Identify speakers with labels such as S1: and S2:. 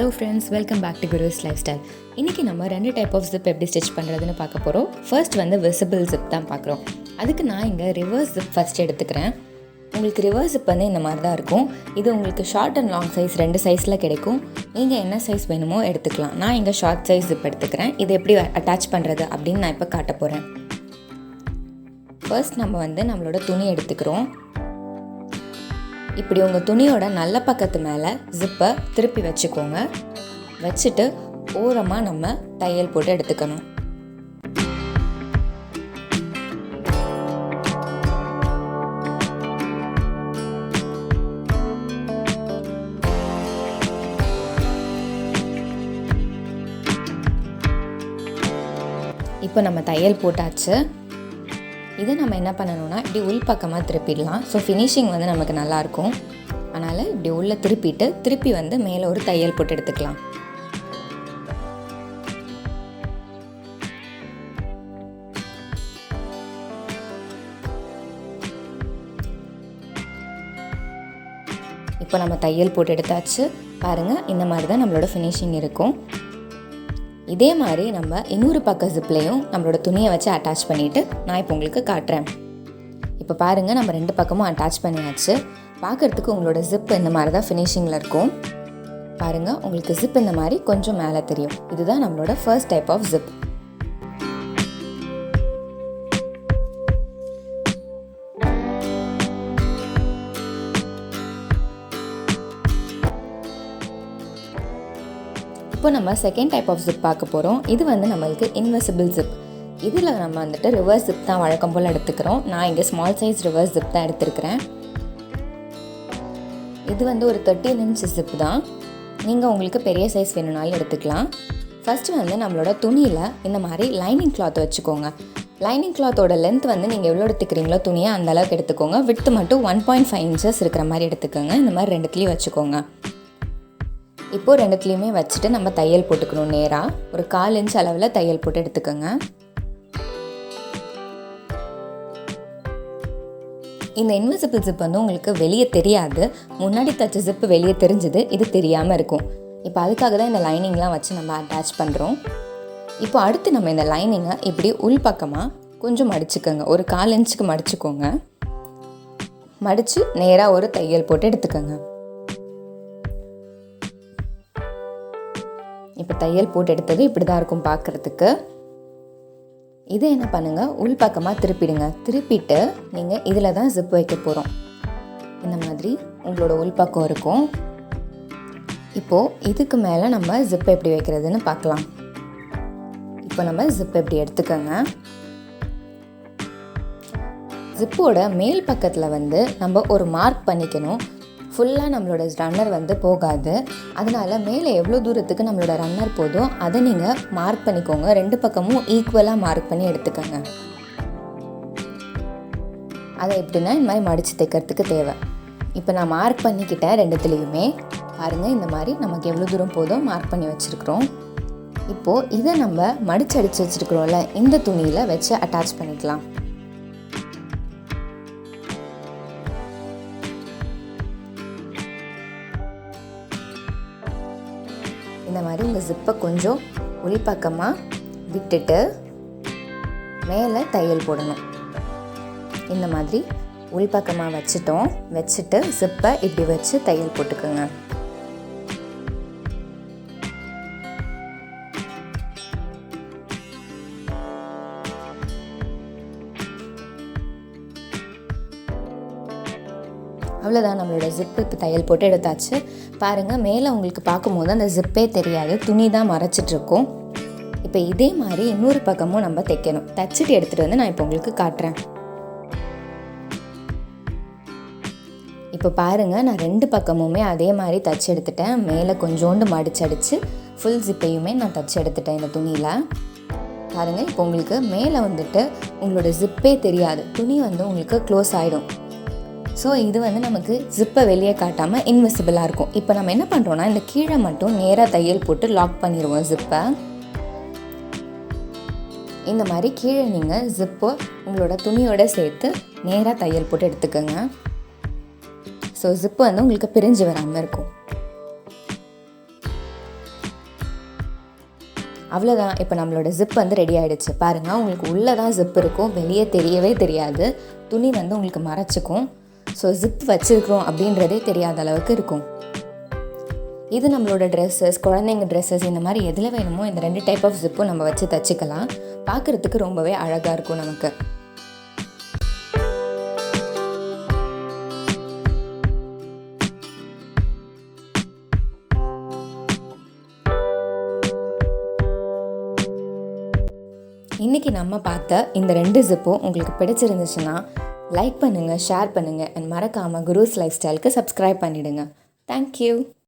S1: Hello friends, welcome back to Guru's lifestyle. இன்றைக்கி நம்ம 2 type of zip எப்படி ஸ்டிச் பண்ணுறதுன்னு பார்க்க போகிறோம். ஃபர்ஸ்ட் வந்து விசிபிள் ஜிப் தான் பார்க்குறோம். அதுக்கு நான் இங்கே ரிவர்ஸ் ஜிப் ஃபஸ்ட் எடுத்துக்கிறேன். உங்களுக்கு ரிவர்ஸ் ஜிப் வந்து இந்த மாதிரி தான் இருக்கும். இது உங்களுக்கு ஷார்ட் அண்ட் லாங் சைஸ் 2 சைஸில் கிடைக்கும். நீங்கள் என்ன சைஸ் வேணுமோ எடுத்துக்கலாம். நான் இங்கே ஷார்ட் சைஸ் ஜிப் எடுத்துக்கிறேன். இது எப்படி அட்டாச் பண்ணுறது அப்படின்னு நான் இப்போ காட்ட போகிறேன். ஃபர்ஸ்ட் நம்ம வந்து நம்மளோட துணி எடுத்துக்கிறோம். இப்படி உங்கள் துணியோட நல்ல பக்கத்து மேலே ஜிப்பை திருப்பி வச்சுக்கோங்க. வச்சுட்டு ஓரமாக நம்ம தையல் போட்டு எடுத்துக்கணும். இப்போ நம்ம தையல் போட்டாச்சு. இதை நம்ம என்ன பண்ணணும்னா இப்படி உள் பக்கமாக திருப்பிடலாம். ஸோ ஃபினிஷிங் வந்து நமக்கு நல்லாயிருக்கும். அதனால் இப்படி உள்ளே திருப்பிட்டு திருப்பி வந்து மேலே ஒரு தையல் போட்டு எடுத்துக்கலாம். இப்போ நம்ம தையல் போட்டு எடுத்தாச்சு. பாருங்கள், இந்த மாதிரி தான் நம்மளோட ஃபினிஷிங் இருக்கும். இதே மாதிரி நம்ம இன்னொரு பக்க ஜிப்லேயும் நம்மளோட துணியை வச்சு அட்டாச் பண்ணிவிட்டு நான் இப்போ உங்களுக்கு காட்டுறேன். இப்போ பாருங்கள், நம்ம 2 பக்கமும் அட்டாச் பண்ணியாச்சு. பார்க்குறதுக்கு உங்களோட ஜிப் இந்த மாதிரி தான் ஃபினிஷிங்கில் இருக்கும். பாருங்கள், உங்களுக்கு ஜிப் இந்த மாதிரி கொஞ்சம் மேலே தெரியும். இதுதான் நம்மளோட ஃபர்ஸ்ட் டைப் ஆஃப் ஜிப். இப்போ நம்ம செகண்ட் டைப் ஆஃப் ஜிப் பார்க்க போகிறோம். இது வந்து நம்மளுக்கு இன்விசிபிள் ஜிப். இதில் நம்ம வந்துட்டு ரிவர்ஸ் ஜிப் தான் வழக்கம் போல் எடுத்துக்கிறோம். நான் இங்கே ஸ்மால் சைஸ் ரிவர்ஸ் ஜிப் தான் எடுத்துருக்கிறேன். இது வந்து ஒரு 13 inch ஜிப் தான். நீங்கள் உங்களுக்கு பெரிய சைஸ் வேணும்னாலும் எடுத்துக்கலாம். ஃபஸ்ட்டு வந்து நம்மளோட துணியில் இந்த மாதிரி லைனிங் கிளாத் வச்சுக்கோங்க. லைனிங் கிளாத்தோட லென்த் வந்து நீங்கள் எவ்வளோ எடுத்துக்கிறீங்களோ துணியை அந்த அளவுக்கு எடுத்துக்கோங்க. விட்த்து மட்டும் 1.5 inches இருக்கிற மாதிரி எடுத்துக்கோங்க. இந்த மாதிரி 2த்துலேயும் வச்சுக்கோங்க. இப்போது 2த்துலேயுமே வச்சுட்டு நம்ம தையல் போட்டுக்கணும். நேராக ஒரு 1/4 inch அளவில் தையல் போட்டு எடுத்துக்கோங்க. இந்த இன்விசிபிள் ஜிப் வந்து உங்களுக்கு வெளியே தெரியாது. முன்னாடி தச்ச ஜிப்பு வெளியே தெரிஞ்சுது, இது தெரியாமல் இருக்கும். இப்போ அதுக்காக தான் இந்த லைனிங்லாம் வச்சு நம்ம அட்டாச் பண்ணுறோம். இப்போ அடுத்து நம்ம இந்த லைனிங்கை இப்படி உள் பக்கமாக கொஞ்சம் மடிச்சுக்கோங்க. ஒரு 1/4 inch மடிச்சுக்கோங்க. மடித்து நேராக ஒரு தையல் போட்டு எடுத்துக்கோங்க. இப்போ தையல் போட்டு எடுத்தது இப்படி தான் இருக்கும் பார்க்குறதுக்கு. இதை என்ன பண்ணுங்கள், உள் பக்கமாக திருப்பிடுங்க. திருப்பிட்டு நீங்கள் இதில் தான் ஜிப் வைக்க போகிறோம். இந்த மாதிரி உங்களோட உள் பக்கம் இருக்கும். இப்போது இதுக்கு மேலே நம்ம ஜிப் எப்படி வைக்கிறதுன்னு பார்க்கலாம். இப்போ நம்ம ஜிப் எப்படி எடுத்துக்கோங்க. ஜிப்போட மேல் பக்கத்தில் வந்து நம்ம ஒரு மார்க் பண்ணிக்கணும். ஃபுல்லாக நம்மளோட ரன்னர் வந்து போகாது. அதனால் மேலே எவ்வளோ தூரத்துக்கு நம்மளோட ரன்னர் போதும் அதை நீங்கள் மார்க் பண்ணிக்கோங்க. 2 பக்கமும் ஈக்குவலாக மார்க் பண்ணி எடுத்துக்கோங்க. அதை எப்படின்னா இந்த மாதிரி மடித்து தைக்கிறதுக்கு தேவை. இப்போ நான் மார்க் பண்ணிக்கிட்டேன் 2த்துலேயுமே. பாருங்கள், இந்த மாதிரி நமக்கு எவ்வளோ தூரம் போதும் மார்க் பண்ணி வச்சுருக்குறோம். இப்போது இதை நம்ம மடித்து அடித்து வச்சுருக்குறோம்ல, இந்த துணியில் வச்சு அட்டாச் பண்ணிக்கலாம். இந்த மாதிரி உங்கள் ஜிப்பை கொஞ்சம் உள்பக்கமாக விட்டுட்டு மேலே தையல் போடணும். இந்த மாதிரி உள்பக்கமாக வச்சுட்டு ஜிப்பை இப்படி வச்சு தையல் போட்டுக்கோங்க. அவ்வளோதான், நம்மளோட ஜிப்பு இப்போ தையல் போட்டு எடுத்தாச்சு. பாருங்கள், மேலே உங்களுக்கு பார்க்கும்போது அந்த ஜிப்பே தெரியாது, துணி தான் மறைச்சிட்ருக்கும். இப்போ இதே மாதிரி இன்னொரு பக்கமும் நம்ம தைக்கணும். தைச்சிட்டு எடுத்துகிட்டு வந்து நான் இப்போ உங்களுக்கு காட்டுறேன். இப்போ பாருங்கள், நான் 2 பக்கமுமே அதே மாதிரி தைச்சி எடுத்துட்டேன். மேலே கொஞ்சோண்டு மடிச்சடிச்சு ஃபுல் ஜிப்பையுமே நான் தைச்சி எடுத்துட்டேன் இந்த துணியில். பாருங்கள், இப்போ உங்களுக்கு மேலே வந்துட்டு உங்களோட ஜிப்பே தெரியாது, துணி வந்து உங்களுக்கு க்ளோஸ் ஆகிடும். ஸோ இது வந்து நமக்கு ஜிப்பை வெளியே காட்டாமல் இன்விசிபிளாக இருக்கும். இப்போ நம்ம என்ன பண்ணுறோன்னா, இந்த கீழே மட்டும் நேராக தையல் போட்டு லாக் பண்ணிடுவோம் ஜிப்பை. இந்த மாதிரி கீழே நீங்கள் ஜிப்பை உங்களோட துணியோடு சேர்த்து நேராக தையல் போட்டு எடுத்துக்கோங்க. ஸோ ஜிப்பு வந்து உங்களுக்கு பிரிஞ்சு வராமல் இருக்கும். அவ்வளோதான். இப்போ நம்மளோட ஜிப் வந்து ரெடி ஆகிடுச்சு. பாருங்கள், உங்களுக்கு உள்ளே தான் ஜிப் இருக்கும், வெளியே தெரியவே தெரியாது. துணி வந்து உங்களுக்கு மறைச்சிக்கும். ஸோ ஜிப் வச்சுருக்கிறோம் அப்படின்றதே தெரியாத அளவுக்கு இருக்கும். இது நம்மளோட ட்ரெஸ்ஸஸ், குழந்தைங்க ட்ரெஸ்ஸஸ், இந்த மாதிரி எதில் வேணுமோ இந்த 2 டைப் ஆஃப் ஜிப்பும் நம்ம வச்சு தச்சுக்கலாம். பார்க்குறதுக்கு ரொம்பவே அழகாக இருக்கும் நமக்கு. இன்றைக்கி நம்ம பார்த்த இந்த 2 ஜிப்பும் உங்களுக்கு பிடிச்சிருந்துச்சுன்னா லைக் பண்ணுங்கள், ஷேர் பண்ணுங்கள், அண்ட் மறக்காமல் குருஸ் லைஃப் ஸ்டைலுக்கு சப்ஸ்கிரைப் பண்ணிவிடுங்க. தேங்க்யூ.